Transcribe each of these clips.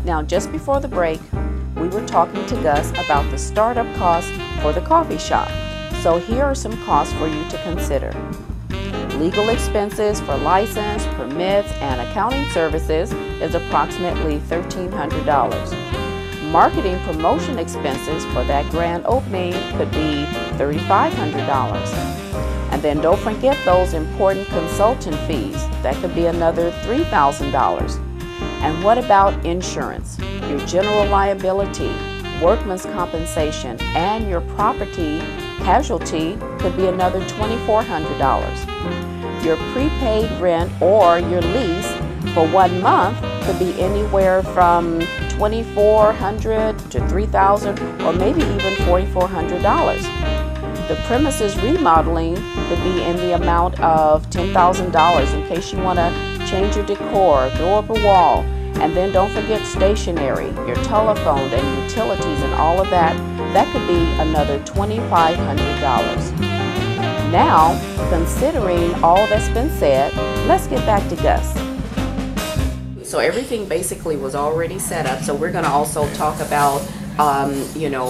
Now, just before the break, we were talking to Gus about the startup costs for the coffee shop. So here are some costs for you to consider. Legal expenses for license, permits, and accounting services is approximately $1,300. Marketing promotion expenses for that grand opening could be $3,500. And then don't forget those important consultant fees. That could be another $3,000. And what about insurance? Your general liability, workman's compensation, and your property casualty could be another $2,400. Your prepaid rent or your lease for 1 month could be anywhere from $2,400 to $3,000 or maybe even $4,400. The premises remodeling could be in the amount of $10,000 in case you want to change your decor, throw up a wall. And then don't forget stationery, your telephone and utilities and all of that. That could be another $2,500. Now, considering all that's been said, let's get back to Gus. So everything basically was already set up. So we're going to also talk about,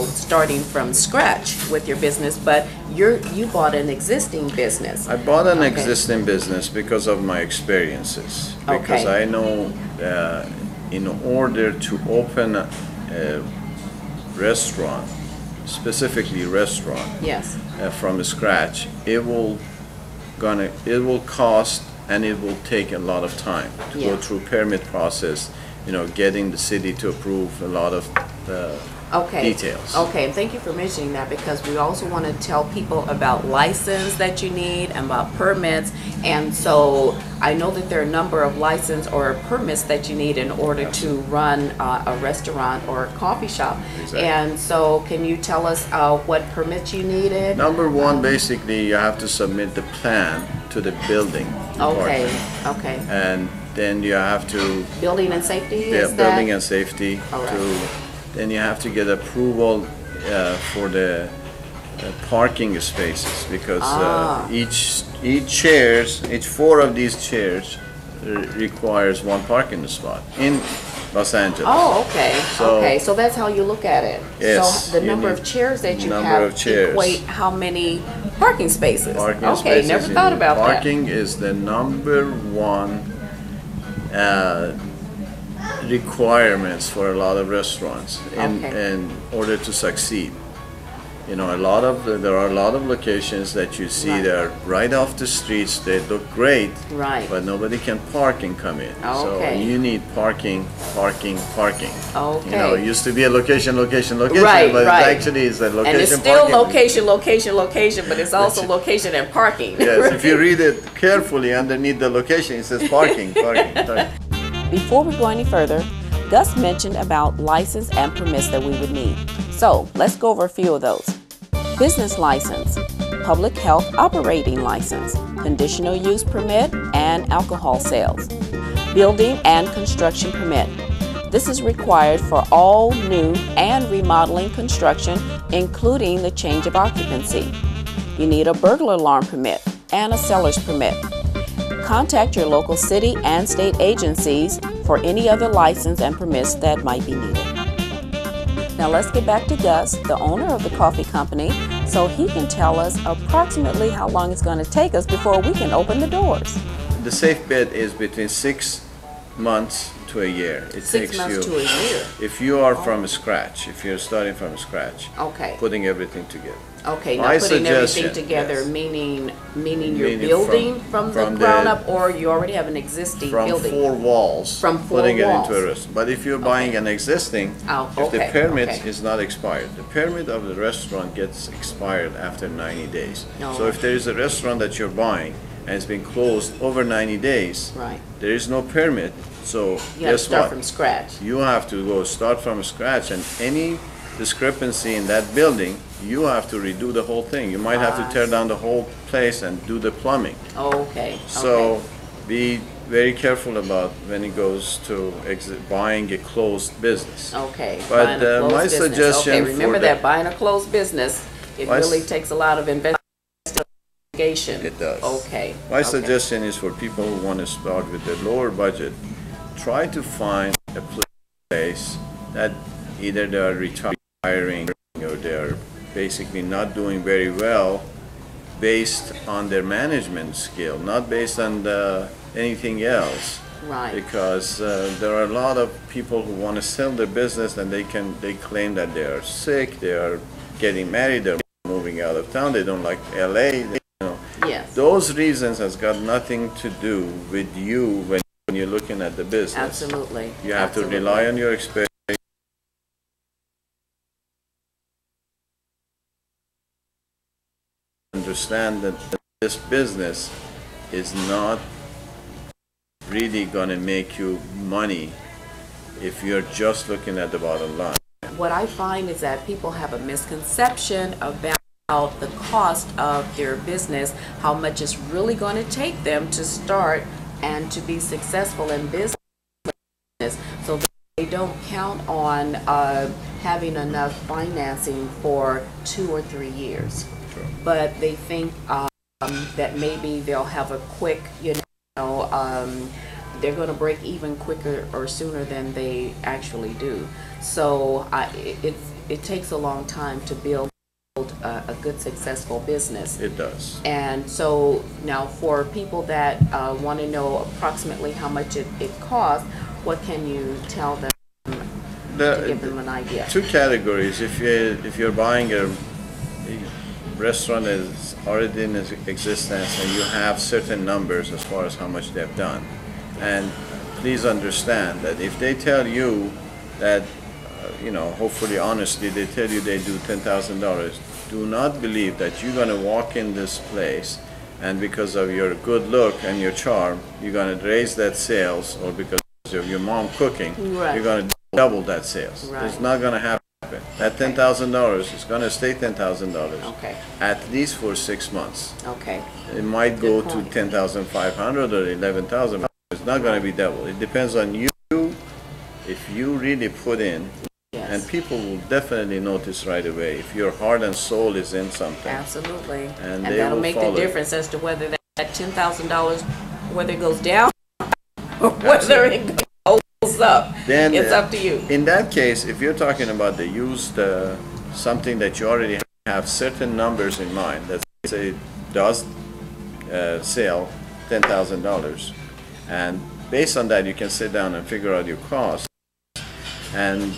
starting from scratch with your business. But you bought an existing business. I bought an existing business because of my experiences. Because I know in order to open a restaurant, specifically restaurant, yes, from scratch, it will cost and it will take a lot of time to go through permit process, getting the city to approve a lot of details. Okay, and thank you for mentioning that, because we also want to tell people about license that you need and about permits. And so I know that there are a number of license or permits that you need in order to run a restaurant or a coffee shop. Exactly. And so can you tell us what permits you needed? Number one, basically you have to submit the plan to the building department. Okay. And then you have to building and safety. Building and safety. All right. Then you have to get approval for the parking spaces, because each four of these chairs requires one parking spot in Los Angeles. Oh, okay. So that's how you look at it. Yes. So the number of chairs that you have equate how many parking spaces. Spaces. Never thought about that. Parking is the number one requirements for a lot of restaurants in order to succeed. There are a lot of locations that you see that are right off the streets. They look great, but nobody can park and come in. So you need parking. Okay. It used to be a location, but it actually is a location. And it's still location, but it's also location and parking. Yes, if you read it carefully underneath the location, it says parking. Before we go any further, Gus mentioned about license and permits that we would need. So let's go over a few of those. Business license, public health operating license, conditional use permit, and alcohol sales. Building and construction permit. This is required for all new and remodeling construction, including the change of occupancy. You need a burglar alarm permit and a seller's permit. Contact your local city and state agencies for any other license and permits that might be needed. Now let's get back to Gus, the owner of the coffee company, so he can tell us approximately how long it's going to take us before we can open the doors. The safe bet is between 6 months to a year. It 6 months to a year. If you are from scratch, if you're starting from scratch, putting everything together. Okay, now putting everything together, meaning you're building from the ground up, or you already have an existing building? From 4 walls, putting it into a restaurant. But if you're buying an existing, if the permit is not expired, the permit of the restaurant gets expired after 90 days. So if there is a restaurant that you're buying and it's been closed over 90 days, there is no permit, so you have to start from scratch. You have to go start from scratch, and any discrepancy in that building, you have to redo the whole thing. You might have to tear down the whole place and do the plumbing. So be very careful about when it goes to buying a closed business. But my suggestion remember that buying a closed business, it really takes a lot of investigation. It does. My suggestion is for people who want to start with a lower budget, try to find a place place that either they are retiring or they are basically not doing very well based on their management skill, not based on anything else. Right. Because there are a lot of people who want to sell their business and they claim that they are sick, they are getting married, they're moving out of town, they don't like LA. Yes. Those reasons has got nothing to do with you when you're looking at the business. Absolutely. You have to rely on your experience. Understand that this business is not really going to make you money if you're just looking at the bottom line. What I find is that people have a misconception about the cost of their business, how much it's really going to take them to start and to be successful in business. So they don't count on having enough financing for 2 or 3 years. Sure. But they think that maybe they'll have a quick, they're going to break even quicker or sooner than they actually do. So it takes a long time to build a good, successful business. It does. And so now for people that want to know approximately how much it costs, what can you tell them to give them an idea? 2 categories. If you're buying a restaurant that is already in existence and you have certain numbers as far as how much they've done, and please understand that if they tell you that, hopefully honestly, they tell you they do $10,000, do not believe that you're going to walk in this place and because of your good look and your charm, you're going to raise that sales, or because of your mom cooking, right, you're going to double that sales. Right. It's not going to happen. That $10,000 is going to stay $10,000 Okay. at least for 6 months. Okay. It might go Good to point. 10,500 or 11,000. It's not going to be double. It depends on you. If you really put in, Yes. and people will definitely notice right away if your heart and soul is in something. Absolutely. And And they that'll will make the follow. difference as to whether that $10,000, whether it goes down or whether it goes up. Then It's up to you. In that case, if you're talking about the used something that you already have certain numbers in mind, let's say does sell $10,000, and based on that you can sit down and figure out your costs, and